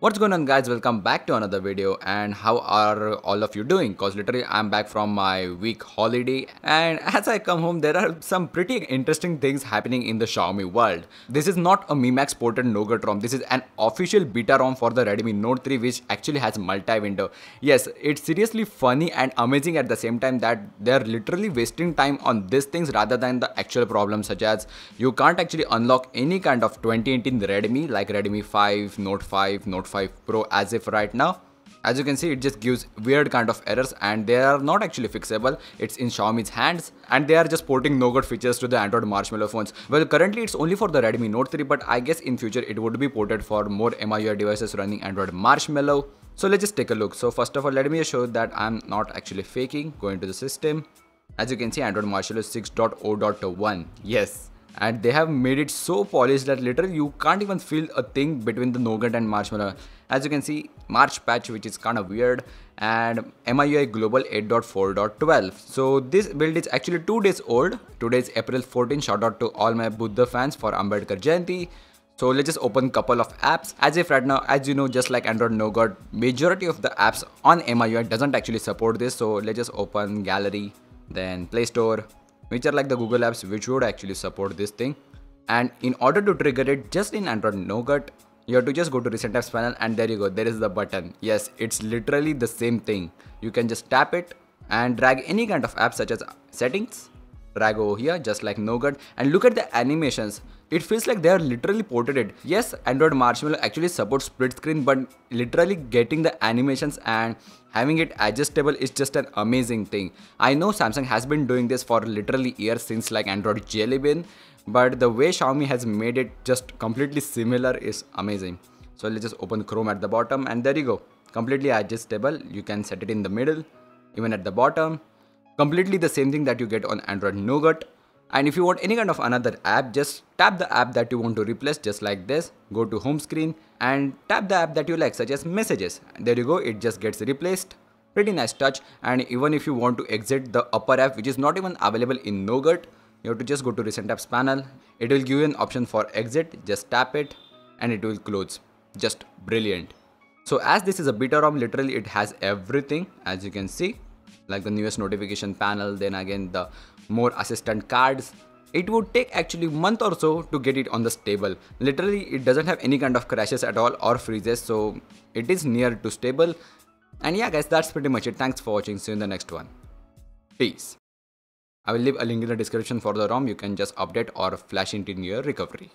What's going on, guys? Welcome back to another video. And how are all of you doing? Cause literally I'm back from my week holiday, and as I come home there are some pretty interesting things happening in the Xiaomi world. This is not a Mi Max ported Nougat ROM. This is an official beta ROM for the Redmi Note 3, which actually has multi-window. Yes, it's seriously funny and amazing at the same time that they're literally wasting time on these things rather than the actual problems, such as you can't actually unlock any kind of 2018 Redmi like Redmi 5, Note 5, Note 5 Pro as if right now. As you can see, it just gives weird kind of errors and they are not actually fixable. It's in Xiaomi's hands and they are just porting Nougat features to the Android Marshmallow phones. Well, currently it's only for the Redmi Note 3, but I guess in future it would be ported for more MIUI devices running Android Marshmallow. So let's just take a look. So first of all, let me show that I'm not actually faking. Go into the system. As you can see, Android Marshmallow 6.0.1. Yes. And they have made it so polished that literally you can't even feel a thing between the Nougat and Marshmallow. As you can see, March patch, which is kind of weird, and MIUI Global 8.4.12. So this build is actually 2 days old. Today is April 14. Shout out to all my Buddha fans for Ambedkar Jayanti. So let's just open couple of apps. As if right now, as you know, just like Android Nougat, majority of the apps on MIUI doesn't actually support this. So let's just open Gallery, then Play Store, which are like the Google apps which would actually support this thing. And in order to trigger it just in Android Nougat, you have to just go to recent apps panel and there you go, there is the button. Yes, it's literally the same thing. You can just tap it and drag any kind of app such as settings, drag over here just like Nougat, and look at the animations. It feels like they are literally ported it. Yes, Android Marshmallow actually supports split screen, but literally getting the animations and having it adjustable is just an amazing thing. I know Samsung has been doing this for literally years since like Android Jelly Bean, but the way Xiaomi has made it just completely similar is amazing. So let's just open Chrome at the bottom and there you go. Completely adjustable. You can set it in the middle, even at the bottom. Completely the same thing that you get on Android Nougat. And if you want any kind of another app, just tap the app that you want to replace just like this. Go to home screen and tap the app that you like, such as messages. There you go, it just gets replaced. Pretty nice touch. And even if you want to exit the upper app, which is not even available in Nougat, you have to just go to recent apps panel. It will give you an option for exit. Just tap it and it will close. Just brilliant. So as this is a beta ROM, literally it has everything, as you can see, like the newest notification panel, then again the more assistant cards. It would take actually a month or so to get it on the stable. Literally it doesn't have any kind of crashes at all or freezes, so it is near to stable. And yeah guys, that's pretty much it. Thanks for watching. See you in the next one. Peace. I will leave a link in the description for the ROM. You can just update or flash it in your recovery.